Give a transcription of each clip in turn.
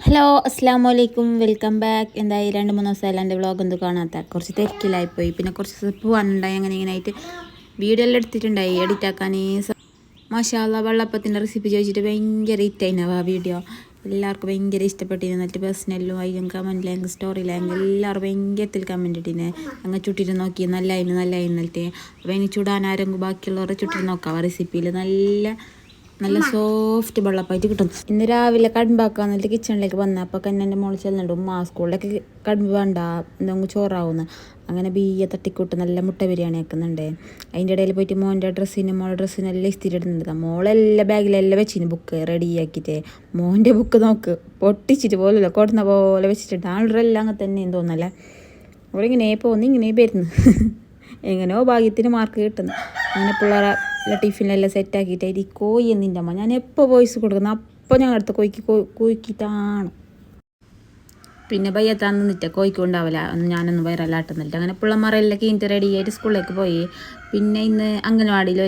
Hello അസ്സാം വലൈക്കും welcome back. എന്തായി 2-3 ദിവസമായാലും എൻ്റെ വ്ളോഗ് ഒന്നും കാണാത്ത കുറച്ച് തിരക്കിലായിപ്പോയി. പിന്നെ കുറച്ച് പോകാനുണ്ടായി. അങ്ങനെ ആയിട്ട് വീഡിയോ എല്ലാം എടുത്തിട്ടുണ്ടായി എഡിറ്റ് ആക്കാൻ. മാഷാ അല്ലാ വെള്ളപ്പത്തിൻ്റെ റെസിപ്പി ചോദിച്ചിട്ട് ഭയങ്കര ഹിറ്റായിനവ ആ വീഡിയോ. എല്ലാവർക്കും ഭയങ്കര ഇഷ്ടപ്പെട്ടിരുന്നു. എന്നിട്ട് പേഴ്സണലും അതിലും കമൻറ്റിലെങ്കിൽ സ്റ്റോറിയിലെങ്കിൽ എല്ലാവരും ഭയങ്കരത്തിൽ കമൻറ്റ് ഇട്ടിന്. അങ്ങ് ചുട്ടിട്ട് നോക്കി നല്ലായിരുന്നു എന്നിട്ട് അപ്പോൾ ഇനി ചുടാൻ ആരെങ്കിലും ബാക്കിയുള്ളവരെ ചുട്ടിട്ട് നോക്കാം. റെസിപ്പിയിൽ നല്ല സോഫ്റ്റ് വെള്ളപ്പായിട്ട് കിട്ടും. ഇന്ന് രാവിലെ കടുമ്പാക്കാൻ എന്നിട്ട് കിച്ചണിലേക്ക് വന്ന അപ്പോൾ കന്നെ മോൾ ചെല്ലുന്നുണ്ട്. സ്കൂളിലേക്ക് കടുമ്പ് വേണ്ട എന്തെങ്കിലും ചോറാവുന്നു. അങ്ങനെ ബീയെ തട്ടിക്കൂട്ട് നല്ല മുട്ട ബിരിയാണി ആക്കുന്നുണ്ട്. അതിൻ്റെ ഇടയിൽ പോയിട്ട് മോൻ്റെ മോളുടെ ഡ്രസ്സിനെല്ലാം ഇസ്തിരി ഇടുന്നുണ്ട്. മോളെല്ലാം ബാഗിലെല്ലാം വെച്ചിന് ബുക്ക് റെഡിയാക്കിയിട്ട്. മോൻ്റെ ബുക്ക് നോക്ക് പൊട്ടിച്ചിട്ട് പോലുമില്ല, കൊടുന്ന പോലെ വെച്ചിട്ടുണ്ട്. ആളുകളെല്ലാം അങ്ങനെ തന്നെയും തോന്നല്ലേ. അവരിങ്ങനെ പോകുന്നു ഇങ്ങനെ വരുന്നു. എങ്ങനെയോ ഭാഗ്യത്തിന് മാർക്ക് കിട്ടുന്നു. അങ്ങനെ പിള്ളേരെ ടിഫിനെല്ലാം സെറ്റാക്കിയിട്ട് കോഴി എന്നിൻ്റെ അമ്മ ഞാൻ എപ്പോൾ വോയിസ് കൊടുക്കുന്നു അപ്പോൾ ഞങ്ങൾ അടുത്ത് കോഴിക്കിട്ടാണ്. പിന്നെ ബയ്യത്താൻ നിന്നിട്ട് കോഴിക്കും ഉണ്ടാവില്ല. ഞാനൊന്നും വയറല്ലാട്ടുന്നില്ല. അങ്ങനെ പിള്ളമാരെല്ലാം കഴിഞ്ഞിട്ട് റെഡി ആയിട്ട് സ്കൂളിലേക്ക് പോയി. പിന്നെ ഇന്ന് അംഗനവാടിയിൽ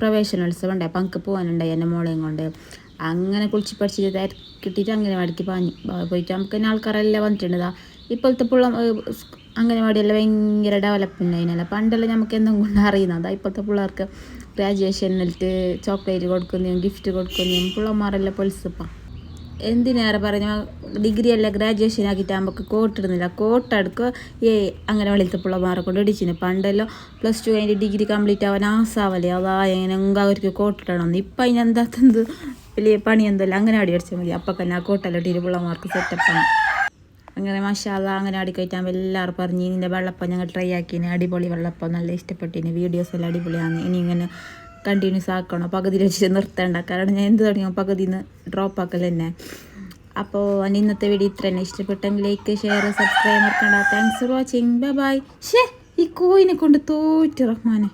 പ്രവേശനോത്സവം ഉണ്ടായി. അപ്പം എനിക്ക് പോകാനുണ്ടായി എൻ്റെ മോളെയും കൊണ്ട്. അങ്ങനെ കുളിച്ച് പഠിച്ചിട്ട് തിരക്കിട്ടിട്ട് അംഗനവാടിക്ക് പോയിട്ട് നമുക്ക് തന്നെ ആൾക്കാരെല്ലാം വന്നിട്ടുണ്ട്. ഇപ്പോഴത്തെ അംഗനവാടിയെല്ലാം ഭയങ്കര ഡെവലപ്മെൻ്റ് ആയിനല്ല. പണ്ടെല്ലാം നമുക്ക് എന്തെങ്കിലും കൊണ്ട് അറിയുന്നത്. ഇപ്പോഴത്തെ പിള്ളേർക്ക് ഗ്രാജുവേഷനിലിട്ട് ചോക്ലേറ്റ് കൊടുക്കുന്നതും ഗിഫ്റ്റ് കൊടുക്കുന്നതും പിള്ളമാരെല്ലാം പൊളിച്ചപ്പം. എന്തിനേറെ പറഞ്ഞാൽ ഡിഗ്രി എല്ലാം ഗ്രാജുവേഷൻ ആക്കിയിട്ട് നമുക്ക് കോട്ട് ഇടുന്നില്ല. കോട്ട് എടുക്കുക അംഗനവാടിയിലത്തെ പിള്ളമാരെ കൊണ്ട് ഇടിച്ചിന്. പണ്ടെല്ലാം +2 കഴിഞ്ഞ് ഡിഗ്രി കംപ്ലീറ്റ് ആവാൻ ആസാവല്ലേ അതാ എങ്ങനെ അവർക്ക് കോട്ടിടണം. ഇപ്പം അതിനെന്താത്തത് വലിയ പണി എന്തല്ല അംഗനവാടി അടിച്ചാൽ മതി. അപ്പം തന്നെ ആ കോട്ടെല്ലാം ഇട്ടിട്ട് പിള്ളമാർക്ക് സെറ്റപ്പാണ്. അങ്ങനെ മാഷാ അല്ലാ അങ്ങനെ അടിക്കഴിറ്റാൻ എല്ലാവരും പറഞ്ഞ് ഇതിൻ്റെ വെള്ളപ്പം ഞങ്ങൾ ട്രൈ ആക്കിന്. അടിപൊളി വെള്ളപ്പം നല്ല ഇഷ്ടപ്പെട്ടിന്. വീഡിയോസ് എല്ലാം അടിപൊളിയാണ്. ഇനി ഇങ്ങനെ കണ്ടിന്യൂസ് ആക്കണം. പകുതിയിൽ വെച്ചിട്ട് നിർത്തേണ്ട. കാരണം ഞാൻ എന്ത് തുടങ്ങിയോ പകുതിയിൽ നിന്ന് ഡ്രോപ്പ് ആക്കൽ തന്നെ. അപ്പോൾ ഇന്നത്തെ വീഡിയോ ഇത്ര തന്നെ. ഇഷ്ടപ്പെട്ടെങ്കിൽ ലൈക്ക് ഷെയർ സബ്സ്ക്രൈബ് മറക്കണ്ട. Thanks for watching. Bye bye. ഈ കോയിനെ കൊണ്ട് തോറ്റ് റഹ്മാനെ.